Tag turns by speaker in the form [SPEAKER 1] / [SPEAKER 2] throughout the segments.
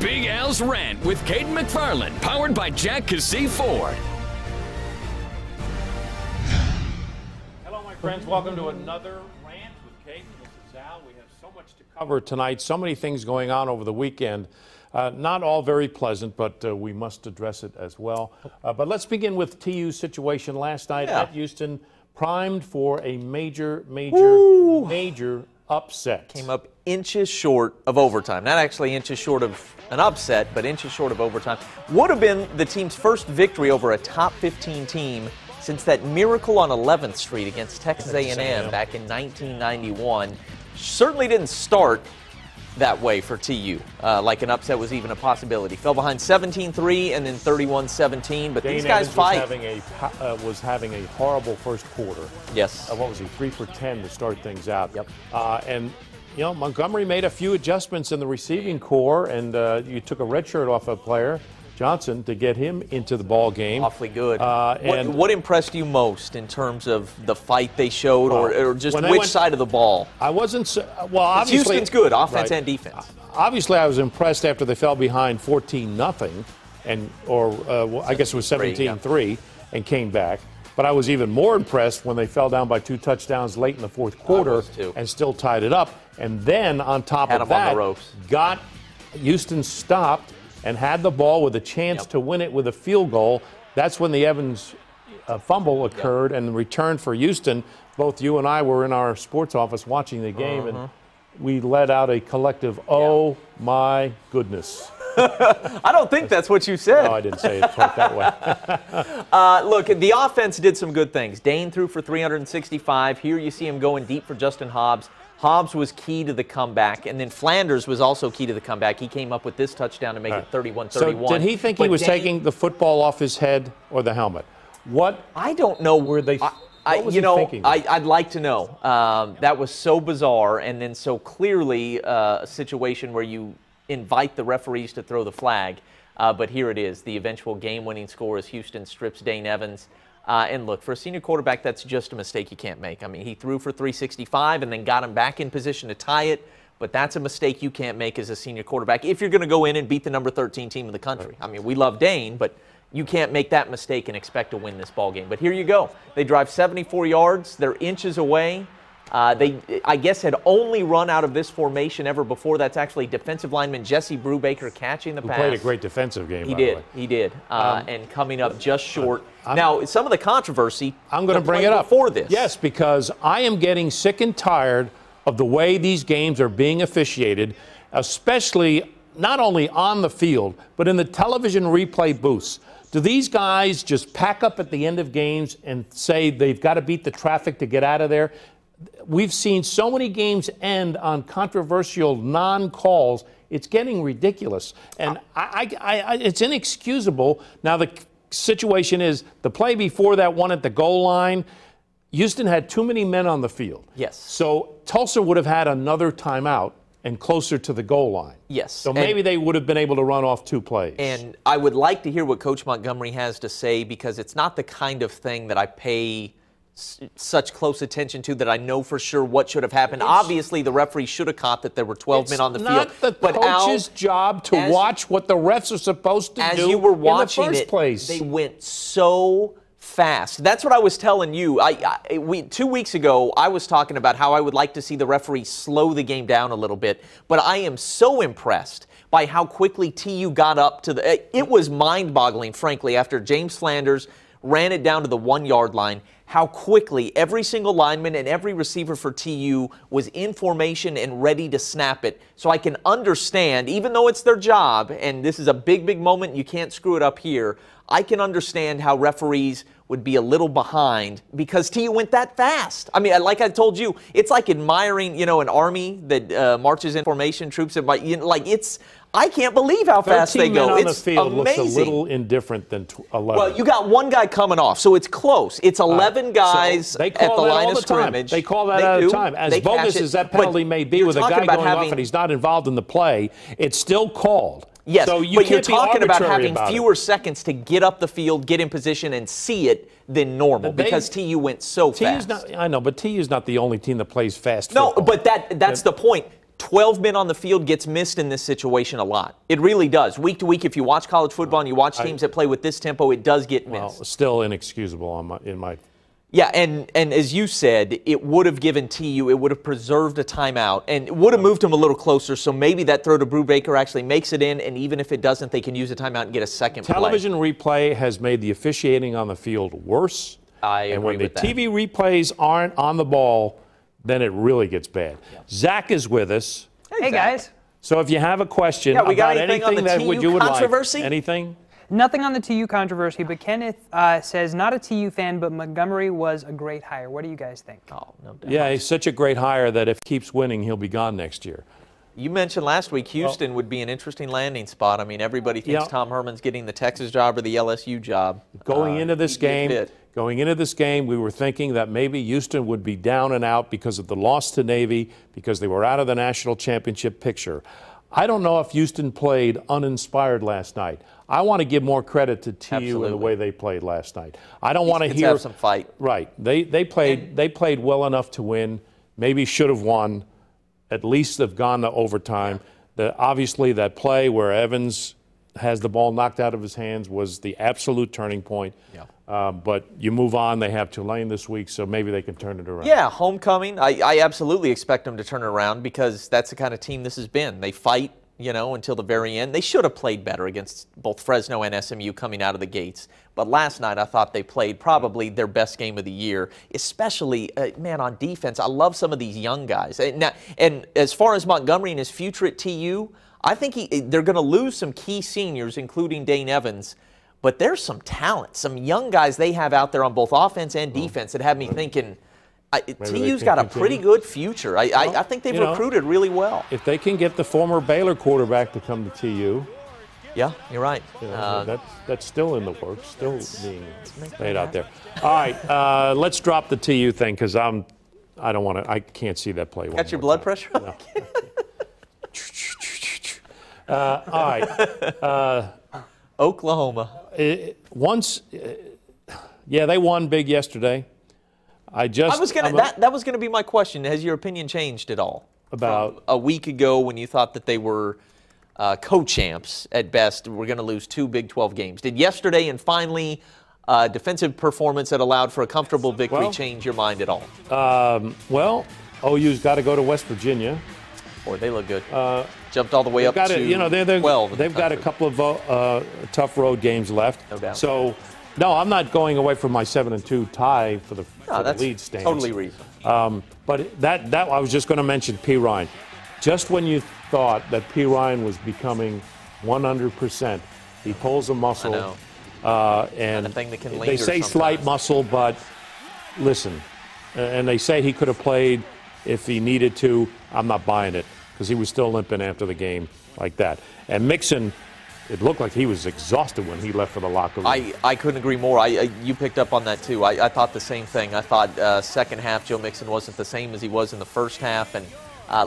[SPEAKER 1] Big Al's Rant with Caden McFarland, powered by Jack Cassee Ford.
[SPEAKER 2] Hello, my friends. Welcome to another Rant with Caden. This is Al. We have so much to cover tonight. So many things going on over the weekend. Not all very pleasant, but we must address it as well. But let's begin with TU's situation last night at Houston, primed for a major upset.
[SPEAKER 3] Came up inches short of overtime. Not actually inches short of an upset, but inches short of overtime. Would have been the team's first victory over a top 15 team since that miracle on 11th Street against Texas A&M back in 1991. Certainly didn't start that way for TU, like an upset was even a possibility. Fell behind 17-3 and then 31-17, but these guys fight.
[SPEAKER 2] Was having a horrible first quarter.
[SPEAKER 3] Yes.
[SPEAKER 2] What was he, 3 for 10 to start things out?
[SPEAKER 3] Yep.
[SPEAKER 2] And, you know, Montgomery made a few adjustments in the receiving core, and you took a red shirt off a player, Johnson, to get him into the ball game.
[SPEAKER 3] Awfully good. What impressed you most in terms of the fight they showed, or just which side of the ball?
[SPEAKER 2] I wasn't well. Obviously,
[SPEAKER 3] Houston's good, offense and defense.
[SPEAKER 2] Obviously, I was impressed after they fell behind 14-0, I guess it was 17-3, and came back. But I was even more impressed when they fell down by 2 touchdowns late in the fourth quarter and still tied it up. And then on top of that, got Houston stopped and had the ball with a chance to win it with a field goal. That's when the Evans fumble occurred and the return for Houston. Both you and I were in our sports office watching the game, and we let out a collective, oh my goodness.
[SPEAKER 3] I don't think that's what you said.
[SPEAKER 2] No, I didn't say it quite that way.
[SPEAKER 3] Look, the offense did some good things. Dane threw for 365. Here you see him going deep for Justin Hobbs. Hobbs was key to the comeback, and then Flanders was also key to the comeback. He came up with this touchdown to make it 31-31.
[SPEAKER 2] So did he think he was taking the football off his head or the helmet? What?
[SPEAKER 3] I don't know.
[SPEAKER 2] Were they? What was he thinking?
[SPEAKER 3] I'd like to know. That was so bizarre, and then so clearly a situation where you invite the referees to throw the flag. But here it is. The eventual game-winning score as Houston strips Dane Evans. And look, for a senior quarterback, that's just a mistake you can't make. I mean, he threw for 365 and then got him back in position to tie it, but that's a mistake you can't make as a senior quarterback if you're going to go in and beat the number 13 team in the country. I mean, we love Dane, but you can't make that mistake and expect to win this ball game. But here you go. They drive 74 yards. They're inches away. They, I guess, had only run out of this formation ever before. That's actually defensive lineman Jesse Brubaker catching the pass.
[SPEAKER 2] He played a great defensive game,
[SPEAKER 3] by the way. He did. And coming up just short. Now, some of the controversy,
[SPEAKER 2] I'm going to bring it up
[SPEAKER 3] before this.
[SPEAKER 2] Yes, because I am getting sick and tired of the way these games are being officiated, especially not only on the field, but in the television replay booths. Do these guys just pack up at the end of games and say they've got to beat the traffic to get out of there? We've seen so many games end on controversial non-calls. It's getting ridiculous. And it's inexcusable. Now, the situation is the play before that one at the goal line, Houston had too many men on the field.
[SPEAKER 3] Yes.
[SPEAKER 2] So Tulsa would have had another timeout and closer to the goal line.
[SPEAKER 3] Yes.
[SPEAKER 2] So maybe they would have been able to run off 2 plays.
[SPEAKER 3] And I would like to hear what Coach Montgomery has to say, because it's not the kind of thing that I pay such close attention to that I know for sure what should have happened. Obviously, the referee should have caught that there were 12 men on the field.
[SPEAKER 2] It's not the coach's job to watch what the refs are supposed to do
[SPEAKER 3] as you were watching
[SPEAKER 2] in the first place.
[SPEAKER 3] They went so fast. That's what I was telling you. 2 weeks ago, I was talking about how I would like to see the referee slow the game down a little bit, but I am so impressed by how quickly TU got up to the... It was mind-boggling, frankly, after James Flanders ran it down to the 1-yard line, how quickly every single lineman and every receiver for TU was in formation and ready to snap it. So I can understand, even though it's their job, and this is a big, big moment, you can't screw it up here, I can understand how referees would be a little behind because TU went that fast. I mean, like I told you, it's like admiring, an army that marches in formation, troops, I can't believe how fast they go.
[SPEAKER 2] It's
[SPEAKER 3] amazing.
[SPEAKER 2] Looks a little indifferent than 11.
[SPEAKER 3] Well, you got one guy coming off, so it's close. It's 11 guys at the line of scrimmage.
[SPEAKER 2] They call that all the time. As bogus as that penalty may be with a guy going off and he's not involved in the play, it's still called.
[SPEAKER 3] Yes,
[SPEAKER 2] so
[SPEAKER 3] but you're talking about having fewer seconds to get up the field, get in position, and see it than normal because TU went so fast.
[SPEAKER 2] I know, but TU's not the only team that plays fast
[SPEAKER 3] football.
[SPEAKER 2] No,
[SPEAKER 3] but that's the point. 12 men on the field gets missed in this situation a lot. It really does. Week to week, if you watch college football and you watch teams that play with this tempo, it does get missed.
[SPEAKER 2] Well, still inexcusable in my.
[SPEAKER 3] Yeah, and as you said, it would have given TU, it would have preserved a timeout, and it would have moved them a little closer, so maybe that throw to Brubaker actually makes it in, and even if it doesn't, they can use a timeout and get a second play.
[SPEAKER 2] Television replay has made the officiating on the field worse.
[SPEAKER 3] I agree
[SPEAKER 2] and when
[SPEAKER 3] with
[SPEAKER 2] the
[SPEAKER 3] that.
[SPEAKER 2] TV replays aren't on the ball, then it really gets bad. Yeah. Zach is with us.
[SPEAKER 4] Hey, guys.
[SPEAKER 2] So if you have a question
[SPEAKER 3] we got
[SPEAKER 2] about
[SPEAKER 3] anything on the
[SPEAKER 2] that
[SPEAKER 3] TU
[SPEAKER 2] you would
[SPEAKER 3] controversy?
[SPEAKER 2] like, anything?
[SPEAKER 4] Nothing on the TU controversy, but Kenneth says, not a TU fan, but Montgomery was a great hire. What do you guys think?
[SPEAKER 3] Oh, no doubt.
[SPEAKER 2] Yeah, he's such a great hire that if he keeps winning, he'll be gone next year.
[SPEAKER 3] You mentioned last week Houston would be an interesting landing spot. I mean, everybody thinks Tom Herman's getting the Texas job or the LSU job.
[SPEAKER 2] Going into this game, we were thinking that maybe Houston would be down and out because of the loss to Navy, because they were out of the national championship picture. I don't know if Houston played uninspired last night. I want to give more credit to TU in the way they played last night. I don't want to hear
[SPEAKER 3] have some fight.
[SPEAKER 2] Right. They played well enough to win. Maybe should have won. At least have gone to overtime. Obviously, that play where Evans has the ball knocked out of his hands was the absolute turning point. Yeah. But you move on. They have Tulane this week, so maybe they can turn it around.
[SPEAKER 3] Yeah, homecoming. I absolutely expect them to turn it around because that's the kind of team this has been. They fight, until the very end. They should have played better against both Fresno and SMU coming out of the gates. But last night I thought they played probably their best game of the year, especially, on defense. I love some of these young guys. And as far as Montgomery and his future at TU, I think they're going to lose some key seniors, including Dane Evans. But there's some talent, some young guys they have out there on both offense and defense that have me thinking TU's got a pretty good future. I think they've recruited really well.
[SPEAKER 2] If they can get the former Baylor quarterback to come to TU.
[SPEAKER 3] Yeah, you're right.
[SPEAKER 2] That's still in the works, still being made out there. All right, let's drop the TU thing because I can't see that play.
[SPEAKER 3] Got your blood pressure?
[SPEAKER 2] No. All right.
[SPEAKER 3] Oklahoma.
[SPEAKER 2] They won big yesterday.
[SPEAKER 3] That was gonna be my question. Has your opinion changed at all?
[SPEAKER 2] About
[SPEAKER 3] from a week ago when you thought that they were co-champs at best, we're going to lose 2 Big 12 games. Did yesterday and finally defensive performance that allowed for a comfortable victory change your mind at all?
[SPEAKER 2] OU's got to go to West Virginia.
[SPEAKER 3] Boy, they look good. Jumped all the way up to 12.
[SPEAKER 2] They've got a couple of tough road games left.
[SPEAKER 3] No doubt.
[SPEAKER 2] So, no, I'm not going away from my 7-2 tie for the lead stance.
[SPEAKER 3] Totally reasonable.
[SPEAKER 2] But that I was just going to mention P. Ryan. Just when you thought that P. Ryan was becoming 100%, he pulls a muscle.
[SPEAKER 3] I know.
[SPEAKER 2] And
[SPEAKER 3] a thing that can
[SPEAKER 2] they say
[SPEAKER 3] sometimes.
[SPEAKER 2] Slight muscle, but listen, and they say he could have played if he needed to. I'm not buying it because he was still limping after the game like that. And Mixon, it looked like he was exhausted when he left for the locker room.
[SPEAKER 3] I couldn't agree more. You picked up on that, too. I thought the same thing. I thought second half Joe Mixon wasn't the same as he was in the first half. And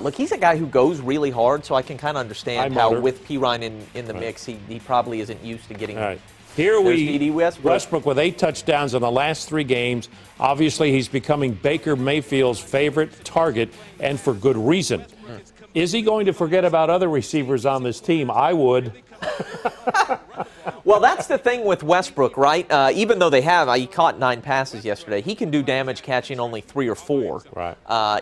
[SPEAKER 3] look, he's a guy who goes really hard, so I can kind of understand how with P. Ryan in the mix, he probably isn't used to getting.
[SPEAKER 2] All right. Here
[SPEAKER 3] Westbrook
[SPEAKER 2] with 8 touchdowns in the last 3 games. Obviously, he's becoming Baker Mayfield's favorite target, and for good reason. Is he going to forget about other receivers on this team? I would.
[SPEAKER 3] Well, that's the thing with Westbrook, right? Even though he caught 9 passes yesterday, he can do damage catching only 3 or 4.
[SPEAKER 2] Right.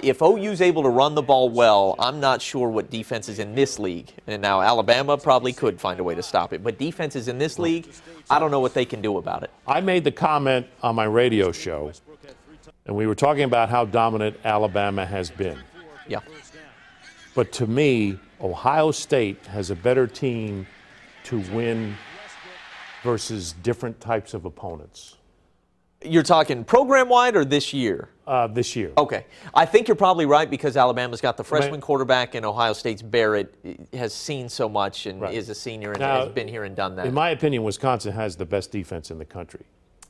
[SPEAKER 3] If OU's able to run the ball well, I'm not sure what defenses in this league, and now Alabama probably could find a way to stop it, but defenses in this league, I don't know what they can do about it.
[SPEAKER 2] I made the comment on my radio show, and we were talking about how dominant Alabama has been.
[SPEAKER 3] Yeah.
[SPEAKER 2] But to me, Ohio State has a better team to win versus different types of opponents.
[SPEAKER 3] You're talking program-wide or this year?
[SPEAKER 2] This year.
[SPEAKER 3] Okay. I think you're probably right because Alabama's got the freshman quarterback and Ohio State's Barrett has seen so much and is a senior and has been here and done that.
[SPEAKER 2] In my opinion, Wisconsin has the best defense in the country.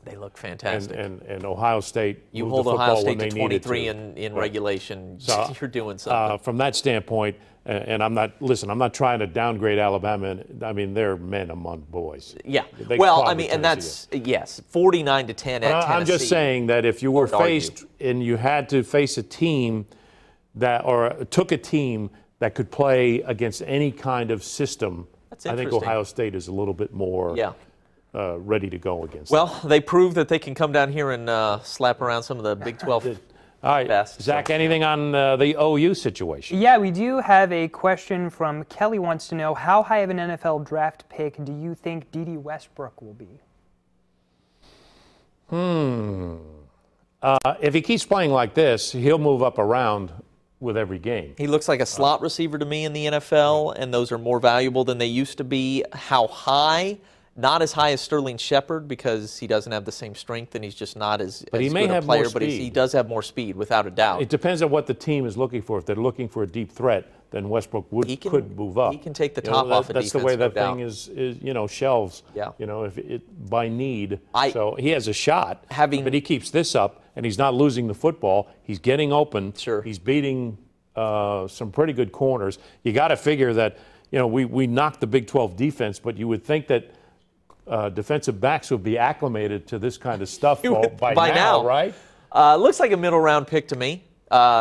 [SPEAKER 3] They look fantastic.
[SPEAKER 2] And Ohio State.
[SPEAKER 3] You hold Ohio State to 23 in regulation, so, you're doing something.
[SPEAKER 2] From that standpoint, and I'm not trying to downgrade Alabama. I mean, they're men among boys.
[SPEAKER 3] Yeah. Well, I mean, and that's, 49-10 at Tennessee.
[SPEAKER 2] I'm just saying that if you were faced and you had to face a team took a team that could play against any kind of system.
[SPEAKER 3] That's
[SPEAKER 2] I think
[SPEAKER 3] interesting.
[SPEAKER 2] Ohio State is a little bit more ready to go against.
[SPEAKER 3] Well, they proved that they can come down here and slap around some of the Big 12
[SPEAKER 2] All right,
[SPEAKER 3] best.
[SPEAKER 2] Zach, anything on the OU situation?
[SPEAKER 4] Yeah, we do have a question from Kelly. Wants to know, how high of an NFL draft pick do you think D.D. Westbrook will be?
[SPEAKER 2] If he keeps playing like this, he'll move up around with every game.
[SPEAKER 3] He looks like a slot receiver to me in the NFL, and those are more valuable than they used to be. How high? Not as high as Sterling Shepard because he doesn't have the same strength and he's just not as
[SPEAKER 2] But he
[SPEAKER 3] as
[SPEAKER 2] may
[SPEAKER 3] good a
[SPEAKER 2] have
[SPEAKER 3] player.
[SPEAKER 2] more
[SPEAKER 3] But he
[SPEAKER 2] speed.
[SPEAKER 3] does have more speed, without a doubt.
[SPEAKER 2] It depends on what the team is looking for. If they're looking for a deep threat, then Westbrook could move up.
[SPEAKER 3] He can take the top off a
[SPEAKER 2] That's the
[SPEAKER 3] defense,
[SPEAKER 2] way
[SPEAKER 3] no
[SPEAKER 2] that thing
[SPEAKER 3] doubt.
[SPEAKER 2] is shelves.
[SPEAKER 3] Yeah.
[SPEAKER 2] If it by need.
[SPEAKER 3] I-
[SPEAKER 2] So he has a shot.
[SPEAKER 3] Having-
[SPEAKER 2] but he keeps this up, and he's not losing the football. He's getting open.
[SPEAKER 3] Sure.
[SPEAKER 2] He's beating some pretty good corners. You got to figure that we knocked the Big 12 defense, but you would think that defensive backs would be acclimated to this kind of stuff by now, right?
[SPEAKER 3] Looks like a middle round pick to me.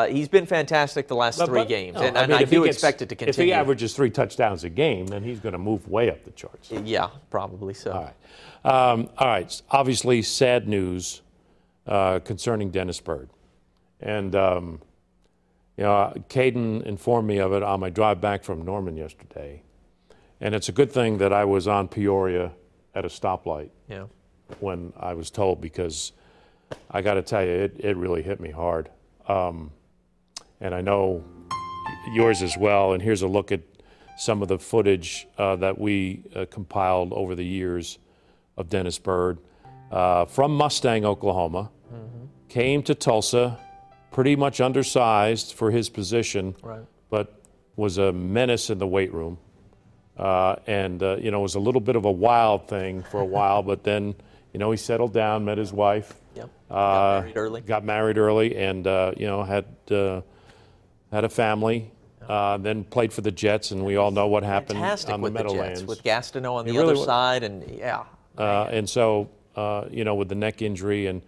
[SPEAKER 3] He's been fantastic the last three games, and I
[SPEAKER 2] if he
[SPEAKER 3] do
[SPEAKER 2] gets-
[SPEAKER 3] expect it to continue.
[SPEAKER 2] If he averages 3 touchdowns a game, then he's going to move way up the charts.
[SPEAKER 3] Yeah, probably so.
[SPEAKER 2] All right. Obviously, sad news concerning Dennis Byrd. And, Caden informed me of it on my drive back from Norman yesterday. And it's a good thing that I was on Peoria at a stoplight when I was told, because I got to tell you, it really hit me hard. And I know yours as well. And here's a look at some of the footage that we compiled over the years of Dennis Byrd from Mustang, Oklahoma. Came to Tulsa, pretty much undersized for his position, but was a menace in the weight room. It was a little bit of a wild thing for a while, but then, he settled down, met his wife. Got married early and, had a family. Then played for the Jets, and we all know what happened
[SPEAKER 3] Fantastic
[SPEAKER 2] on the
[SPEAKER 3] with the
[SPEAKER 2] Meadowlands.
[SPEAKER 3] Jets, with Gastineau on the
[SPEAKER 2] really
[SPEAKER 3] other
[SPEAKER 2] was.
[SPEAKER 3] side, and
[SPEAKER 2] And so, with the neck injury, and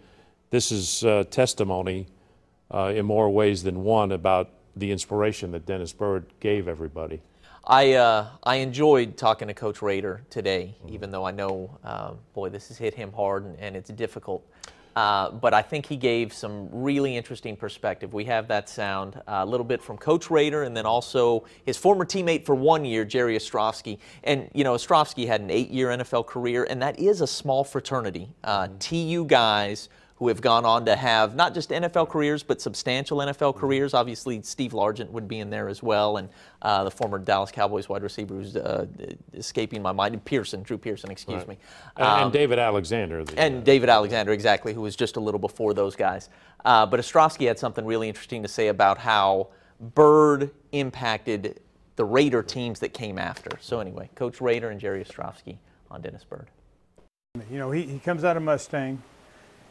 [SPEAKER 2] this is testimony in more ways than one about the inspiration that Dennis Byrd gave everybody.
[SPEAKER 3] I enjoyed talking to Coach Rader today, even though I know, this has hit him hard and it's difficult. But I think he gave some really interesting perspective. We have that sound a little bit from Coach Rader, and then also his former teammate for 1 year, Jerry Ostrovsky. And, Ostrovsky had an 8-year NFL career, and that is a small fraternity. TU guys who have gone on to have not just NFL careers, but substantial NFL careers. Obviously, Steve Largent would be in there as well, and the former Dallas Cowboys wide receiver who's escaping my mind, Drew Pearson, excuse me.
[SPEAKER 2] And David Alexander.
[SPEAKER 3] David Alexander, exactly, who was just a little before those guys. But Ostrovsky had something really interesting to say about how Byrd impacted the Raider teams that came after. So anyway, Coach Rader and Jerry Ostrovsky on Dennis Byrd.
[SPEAKER 5] He comes out of Mustang.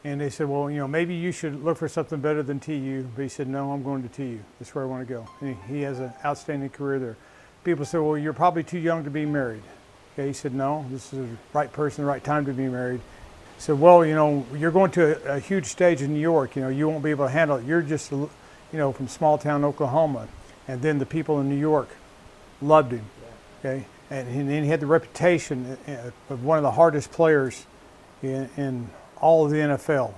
[SPEAKER 5] And they said, well, maybe you should look for something better than TU. But he said, no, I'm going to TU. That's where I want to go. And he has an outstanding career there. People said, well, you're probably too young to be married. Okay, he said, no, this is the right person, the right time to be married. He said, well, you're going to a huge stage in New York. You won't be able to handle it. You're just, from small town Oklahoma. And then the people in New York loved him. Okay, and then he had the reputation of one of the hardest players in all of the NFL,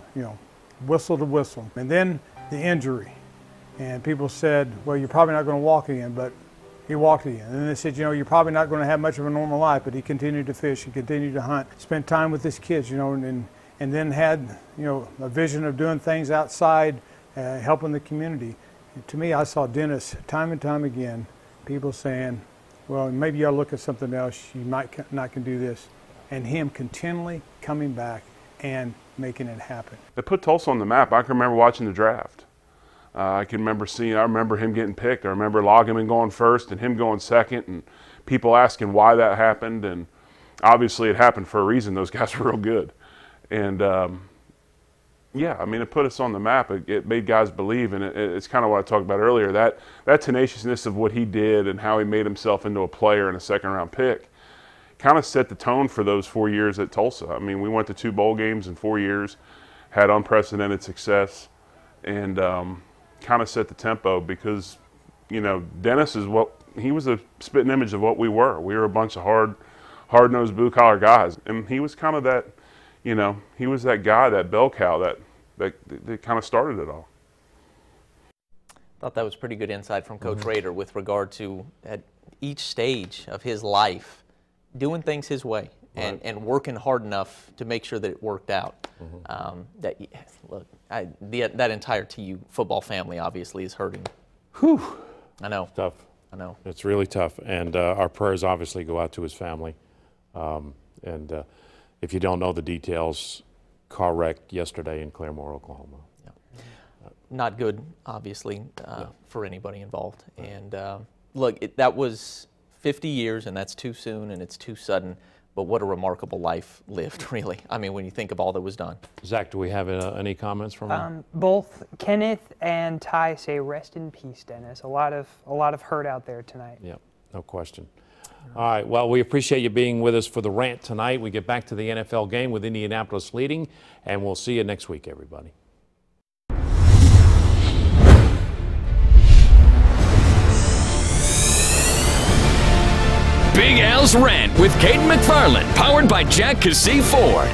[SPEAKER 5] whistle to whistle. And then the injury. And people said, well, you're probably not going to walk again, but he walked again. And then they said, you're probably not going to have much of a normal life, but he continued to fish, he continued to hunt, spent time with his kids, and then had, a vision of doing things outside, helping the community. And to me, I saw Dennis time and time again, people saying, well, maybe you ought to look at something else, you might not can do this. And him continually coming back and making it happen.
[SPEAKER 6] It put Tulsa on the map. I can remember watching the draft. I remember him getting picked. I remember Loggeman going first and him going second, and people asking why that happened. And obviously it happened for a reason. Those guys were real good. And it put us on the map. It made guys believe, and it's kind of what I talked about earlier, that tenaciousness of what he did and how he made himself into a player and a second-round pick kind of set the tone for those 4 years at Tulsa. I mean, we went to 2 bowl games in 4 years, had unprecedented success, and kind of set the tempo because, Dennis is what he was a spitting image of what we were. We were a bunch of hard-nosed, blue-collar guys, and he was kind of that, you know, he was that guy, that bell cow that kind of started it all.
[SPEAKER 3] Thought that was pretty good insight from Coach Rader with regard to at each stage of his life doing things his way and working hard enough to make sure that it worked out. That entire TU football family obviously is hurting.
[SPEAKER 2] Whew.
[SPEAKER 3] I know.
[SPEAKER 2] Tough.
[SPEAKER 3] I know.
[SPEAKER 2] It's really tough, and our prayers obviously go out to his family. If you don't know the details, car wreck yesterday in Claremore, Oklahoma.
[SPEAKER 3] Not good, obviously, for anybody involved. And look, that was 50 years, and that's too soon, and it's too sudden. But what a remarkable life lived, really. I mean, when you think of all that was done.
[SPEAKER 2] Zach, do we have any comments from
[SPEAKER 4] both Kenneth and Ty say, "Rest in peace, Dennis." A lot of hurt out there tonight.
[SPEAKER 2] Yep, no question. All right, well, we appreciate you being with us for the rant tonight. We get back to the NFL game with Indianapolis leading, and we'll see you next week, everybody.
[SPEAKER 1] Big Al's Rant with Caden McFarland, powered by Jack Cassee Ford.